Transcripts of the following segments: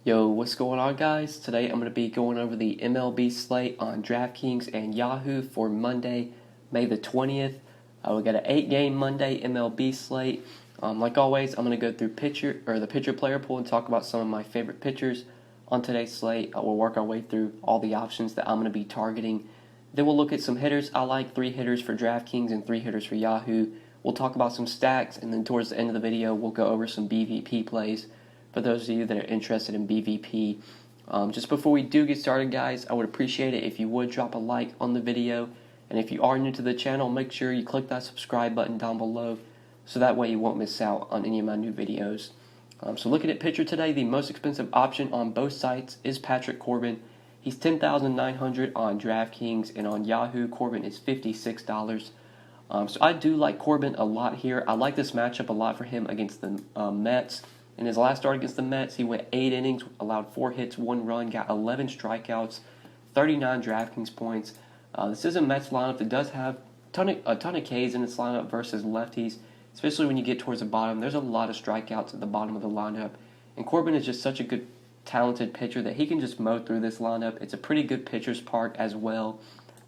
Yo, what's going on, guys? Today I'm going to be going over the MLB slate on DraftKings and Yahoo for Monday, May the 20th. We got an 8-game Monday MLB slate. Like always, I'm going to go through the pitcher player pool and talk about some of my favorite pitchers on today's slate. We'll work our way through all the options that I'm going to be targeting. Then we'll look at some hitters. I like 3 hitters for DraftKings and 3 hitters for Yahoo. We'll talk about some stacks, and then towards the end of the video, we'll go over some BVP plays for those of you that are interested in BVP. Just before we do get started, guys, I would appreciate it if you would drop a like on the video. And if you are new to the channel, make sure you click that subscribe button down below so that way you won't miss out on any of my new videos. So looking at pitcher today, the most expensive option on both sites is Patrick Corbin. He's $10,900 on DraftKings, and on Yahoo, Corbin is $56. So I do like Corbin a lot here. I like this matchup a lot for him against the Mets. In his last start against the Mets, he went 8 innings, allowed 4 hits, 1 run, got 11 strikeouts, 39 DraftKings points. This is a Mets lineup that does have a ton of Ks in its lineup versus lefties, especially when you get towards the bottom. There's a lot of strikeouts at the bottom of the lineup, and Corbin is just such a good, talented pitcher that he can just mow through this lineup. It's a pretty good pitcher's park as well.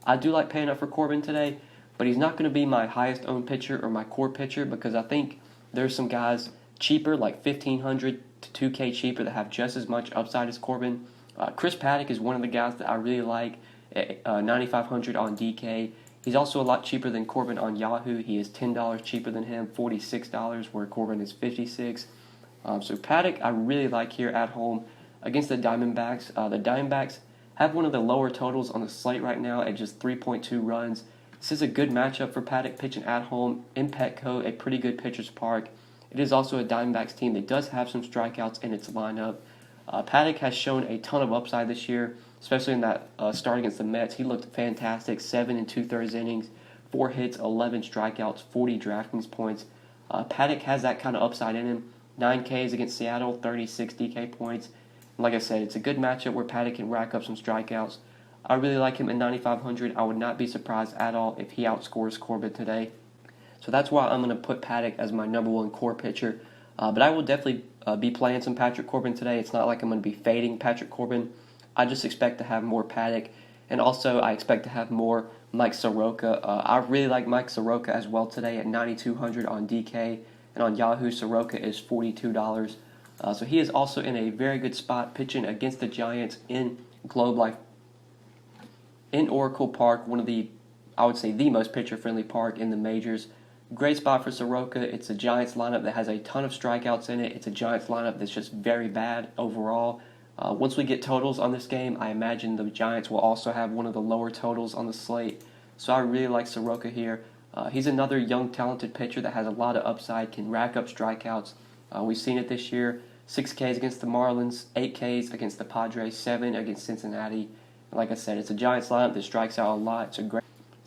I do like paying up for Corbin today, but he's not going to be my highest owned pitcher or my core pitcher because I think there's some guys cheaper, like $1,500 to $2K cheaper, that have just as much upside as Corbin. Chris Paddack is one of the guys that I really like at $9,500 on DK. He's also a lot cheaper than Corbin on Yahoo. He is $10 cheaper than him, $46, where Corbin is $56. So Paddack I really like here at home against the Diamondbacks. The Diamondbacks have one of the lower totals on the slate right now at just 3.2 runs. This is a good matchup for Paddack pitching at home in Petco, a pretty good pitcher's park. It is also a Diamondbacks team that does have some strikeouts in its lineup. Paddack has shown a ton of upside this year, especially in that start against the Mets. He looked fantastic, 7 2/3 innings, 4 hits, 11 strikeouts, 40 DraftKings points. Paddack has that kind of upside in him. 9 Ks against Seattle, 36 DK points. And like I said, it's a good matchup where Paddack can rack up some strikeouts. I really like him at 9,500. I would not be surprised at all if he outscores Corbin today. So that's why I'm going to put Paddack as my number 1 core pitcher. But I will definitely be playing some Patrick Corbin today. It's not like I'm going to be fading Patrick Corbin. I just expect to have more Paddack. And also I expect to have more Mike Soroka. I really like Mike Soroka as well today at $9,200 on DK. And on Yahoo, Soroka is $42. So he is also in a very good spot pitching against the Giants in Globe Life, in Oracle Park, one of the, I would say, the most pitcher-friendly park in the majors. Great spot for Soroka. It's a Giants lineup that has a ton of strikeouts in it. It's a Giants lineup that's just very bad overall. Once we get totals on this game, I imagine the Giants will also have one of the lower totals on the slate. So I really like Soroka here. He's another young, talented pitcher that has a lot of upside, can rack up strikeouts. We've seen it this year. 6 Ks against the Marlins, 8 Ks against the Padres, 7 against Cincinnati. And like I said, it's a Giants lineup that strikes out a lot. It's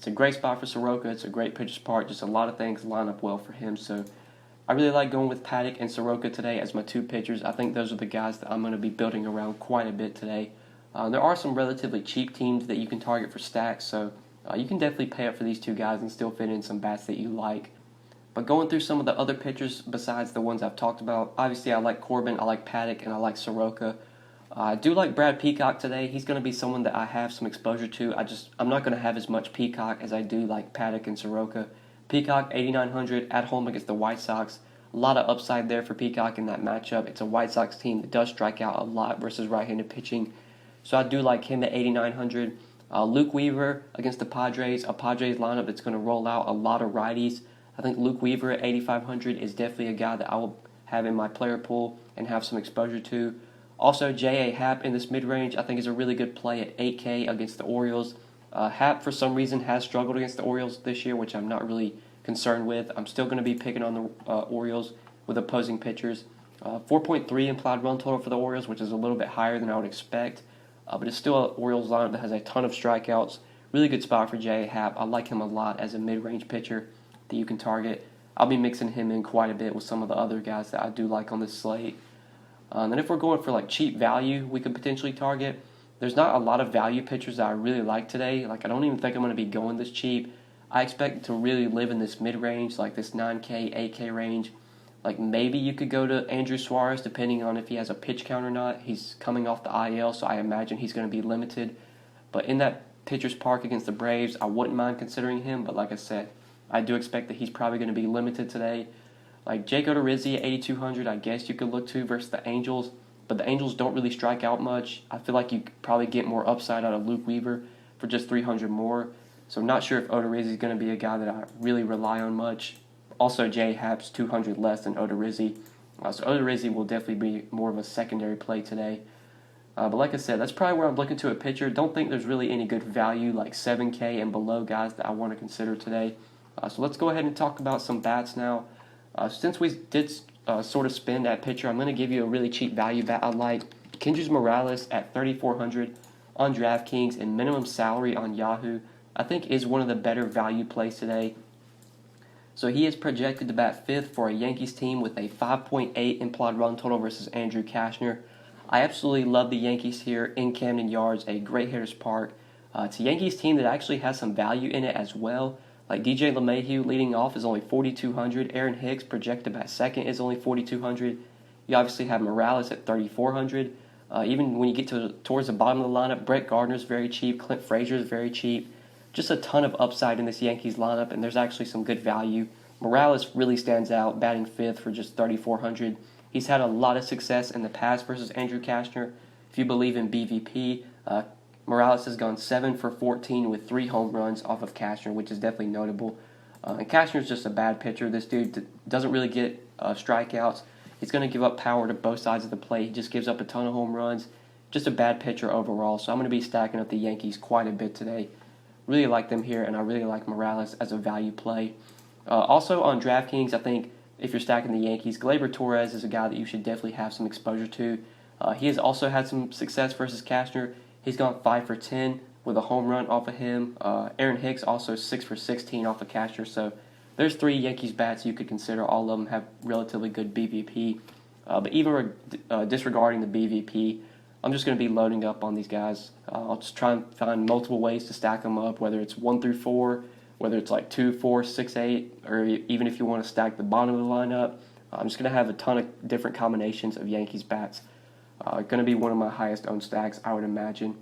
a great spot for Soroka. It's a great pitcher's park. Just a lot of things line up well for him. So I really like going with Paddack and Soroka today as my 2 pitchers. I think those are the guys that I'm going to be building around quite a bit today. There are some relatively cheap teams that you can target for stacks, so you can definitely pay up for these 2 guys and still fit in some bats that you like. But going through some of the other pitchers besides the ones I've talked about, obviously I like Corbin, I like Paddack, and I like Soroka. I do like Brad Peacock today. He's going to be someone that I have some exposure to. I'm not going to have as much Peacock as I do like Paddack and Soroka. Peacock, 8,900 at home against the White Sox. A lot of upside there for Peacock in that matchup. It's a White Sox team that does strike out a lot versus right-handed pitching. So I do like him at 8,900. Luke Weaver against the Padres, a Padres lineup that's going to roll out a lot of righties. I think Luke Weaver at 8,500 is definitely a guy that I will have in my player pool and have some exposure to. Also, J.A. Happ in this mid-range I think is a really good play at 8K against the Orioles. Happ, for some reason, has struggled against the Orioles this year, which I'm not really concerned with. I'm still going to be picking on the Orioles with opposing pitchers. 4.3 implied run total for the Orioles, which is a little bit higher than I would expect. But it's still an Orioles lineup that has a ton of strikeouts. Really good spot for J.A. Happ. I like him a lot as a mid-range pitcher that you can target. I'll be mixing him in quite a bit with some of the other guys that I do like on this slate. And if we're going for like cheap value, we could potentially target. There's not a lot of value pitchers that I really like today. Like I don't even think I'm going to be going this cheap. I expect to really live in this mid-range, like this 9K, 8K range. Like maybe you could go to Andrew Suarez depending on if he has a pitch count or not. He's coming off the IL, so I imagine he's going to be limited. But in that pitcher's park against the Braves, I wouldn't mind considering him. But like I said, I do expect that he's probably going to be limited today. Like Jake Odorizzi at 8,200, I guess you could look to versus the Angels. But the Angels don't really strike out much. I feel like you could probably get more upside out of Luke Weaver for just 300 more. So I'm not sure if Odorizzi is going to be a guy that I really rely on much. Also, J Happ's 200 less than Odorizzi. So Odorizzi will definitely be more of a secondary play today. But like I said, that's probably where I'm looking to a pitcher. Don't think there's really any good value like 7K and below guys that I want to consider today. So let's go ahead and talk about some bats now. Since we did sort of spin that pitcher, I'm going to give you a really cheap value bat I like. Kendrys Morales at 3,400 on DraftKings and minimum salary on Yahoo, I think is one of the better value plays today. So he is projected to bat fifth for a Yankees team with a 5.8 implied run total versus Andrew Cashner. I absolutely love the Yankees here in Camden Yards, a great hitter's park. It's a Yankees team that actually has some value in it as well. Like DJ LeMahieu leading off is only 4,200. Aaron Hicks projected to bat second is only 4,200. You obviously have Morales at 3,400. Even when you get towards the bottom of the lineup, Brett Gardner's very cheap. Clint Frazier's very cheap. Just a ton of upside in this Yankees lineup, and there's actually some good value. Morales really stands out, batting fifth for just 3,400. He's had a lot of success in the past versus Andrew Cashner. If you believe in BVP, Morales has gone 7 for 14 with 3 home runs off of Cashner, which is definitely notable. And Cashner's just a bad pitcher. This dude doesn't really get strikeouts. He's going to give up power to both sides of the plate. He just gives up a ton of home runs. Just a bad pitcher overall. So I'm going to be stacking up the Yankees quite a bit today. Really like them here, and I really like Morales as a value play. Also on DraftKings, I think if you're stacking the Yankees, Gleyber Torres is a guy that you should definitely have some exposure to. He has also had some success versus Cashner. He's gone 5 for 10 with a home run off of him. Aaron Hicks also 6 for 16 off of Cashner. So there's 3 Yankees bats you could consider. All of them have relatively good BVP. But even disregarding the BVP, I'm just going to be loading up on these guys. I'll just try and find multiple ways to stack them up, whether it's 1 through 4, whether it's like 2, 4, 6, 8, or even if you want to stack the bottom of the lineup. I'm just going to have a ton of different combinations of Yankees bats. Going to be one of my highest owned stacks, I would imagine.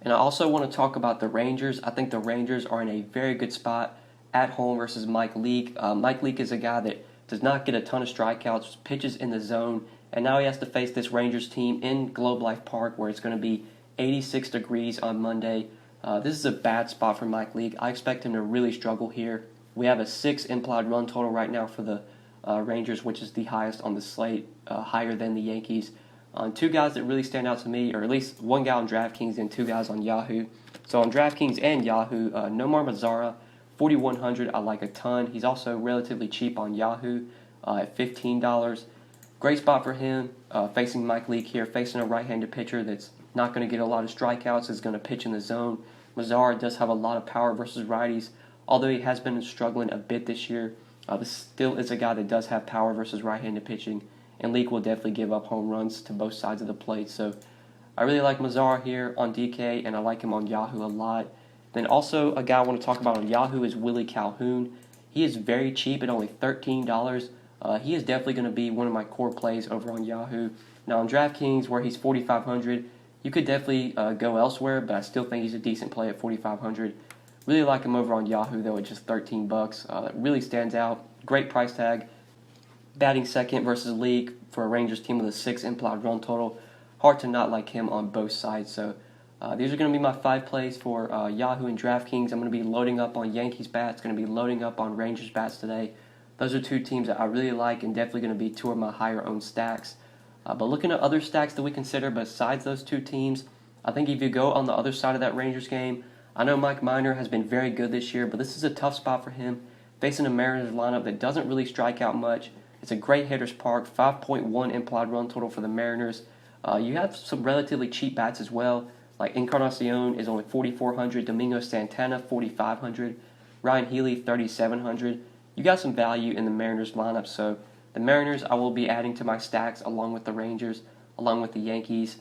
And I also want to talk about the Rangers. I think the Rangers are in a very good spot at home versus Mike Leake. Mike Leake is a guy that does not get a ton of strikeouts, pitches in the zone, and now he has to face this Rangers team in Globe Life Park where it's going to be 86 degrees on Monday. This is a bad spot for Mike Leake. I expect him to really struggle here. We have a 6 implied run total right now for the Rangers, which is the highest on the slate, higher than the Yankees. 2 guys that really stand out to me, or at least 1 guy on DraftKings and 2 guys on Yahoo. So on DraftKings and Yahoo, Nomar Mazara, 4,100, I like a ton. He's also relatively cheap on Yahoo at $15. Great spot for him, facing Mike Leake here, facing a right-handed pitcher that's not going to get a lot of strikeouts, is going to pitch in the zone. Mazara does have a lot of power versus righties, although he has been struggling a bit this year. This still is a guy that does have power versus right-handed pitching, and Leake will definitely give up home runs to both sides of the plate. So I really like Mazara here on DK, and I like him on Yahoo a lot. Then also a guy I want to talk about on Yahoo is Willie Calhoun. He is very cheap at only $13. He is definitely going to be one of my core plays over on Yahoo. Now on DraftKings, where he's 4,500, you could definitely go elsewhere, but I still think he's a decent play at 4,500. Really like him over on Yahoo though at just $13. Really stands out. Great price tag. Batting second versus Leake for a Rangers team with a 6 implied run total. Hard to not like him on both sides. So these are going to be my 5 plays for Yahoo and DraftKings. I'm going to be loading up on Yankees bats. Going to be loading up on Rangers bats today. Those are 2 teams that I really like and definitely going to be 2 of my higher owned stacks. But looking at other stacks that we consider besides those 2 teams, I think if you go on the other side of that Rangers game, I know Mike Minor has been very good this year, but this is a tough spot for him, facing a Mariners lineup that doesn't really strike out much. It's a great hitter's park, 5.1 implied run total for the Mariners. You have some relatively cheap bats as well, like Encarnacion is only 4,400, Domingo Santana 4,500, Ryan Healy 3,700. You got some value in the Mariners lineup, so the Mariners I will be adding to my stacks along with the Rangers, along with the Yankees.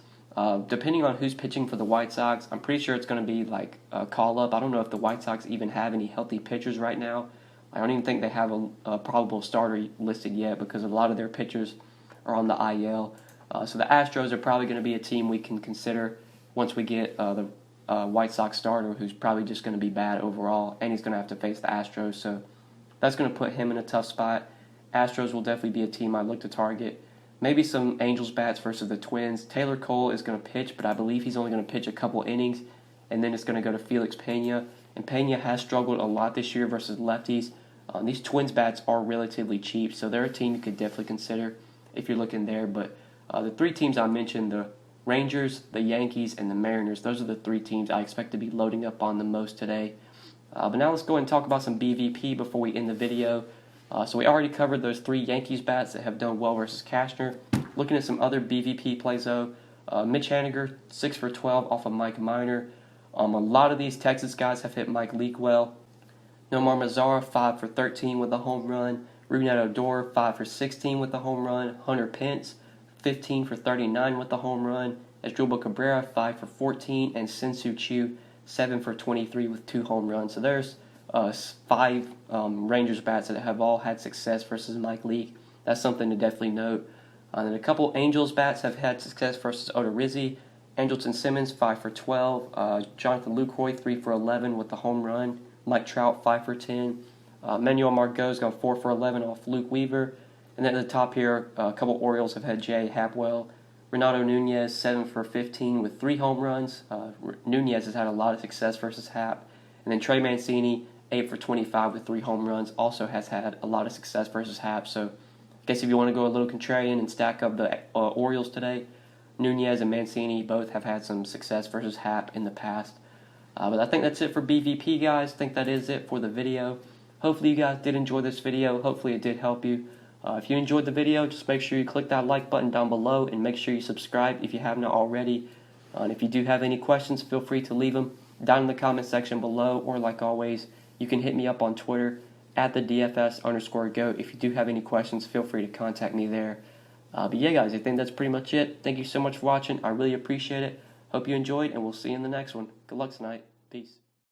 Depending on who's pitching for the White Sox, I'm pretty sure it's going to be like a call-up. I don't know if the White Sox even have any healthy pitchers right now, I don't even think they have a probable starter listed yet because a lot of their pitchers are on the IL. So the Astros are probably going to be a team we can consider once we get the White Sox starter, who's probably just going to be bad overall, and he's going to have to face the Astros. So that's going to put him in a tough spot. Astros will definitely be a team I look to target. Maybe some Angels bats versus the Twins. Taylor Cole is going to pitch, but I believe he's only going to pitch a couple innings, and then it's going to go to Felix Pena. And Pena has struggled a lot this year versus lefties. These Twins bats are relatively cheap, so they're a team you could definitely consider if you're looking there. But the three teams I mentioned, the Rangers, the Yankees, and the Mariners, those are the three teams I expect to be loading up on the most today. But now let's go ahead and talk about some BVP before we end the video. So we already covered those three Yankees bats that have done well versus Cashner. Looking at some other BVP plays though, Mitch Haniger, 6 for 12 off of Mike Minor. A lot of these Texas guys have hit Mike Leake well. Nomar Mazara, 5 for 13 with a home run. Rougned Odor, 5 for 16 with a home run. Hunter Pence, 15 for 39 with a home run. Asdrubal Cabrera, 5 for 14. And Sensu Chu, 7 for 23 with 2 home runs. So there's 5 Rangers bats that have all had success versus Mike Leake. That's something to definitely note. And a couple Angels bats have had success versus Odorizzi. Andrelton Simmons, 5 for 12. Jonathan Lucroy, 3 for 11 with the home run. Mike Trout, 5 for 10. Manuel Margot's gone 4 for 11 off Luke Weaver. And then at the top here, a couple Orioles have had Jay Hapwell. Renato Nunez, 7 for 15 with 3 home runs. Nunez has had a lot of success versus Hap. And then Trey Mancini, 8 for 25 with 3 home runs, also has had a lot of success versus Hap. So I guess if you want to go a little contrarian and stack up the Orioles today, Nunez and Mancini both have had some success versus Hap in the past. But I think that's it for BVP, guys. I think that is it for the video. Hopefully you guys did enjoy this video. Hopefully it did help you. If you enjoyed the video, just make sure you click that like button down below and make sure you subscribe if you have not already. And if you do have any questions, feel free to leave them down in the comment section below, or like always, you can hit me up on Twitter at the DFS_GOAT. If you do have any questions, feel free to contact me there. But yeah, guys, I think that's pretty much it. Thank you so much for watching. I really appreciate it. Hope you enjoyed, and we'll see you in the next one. Good luck tonight. Peace.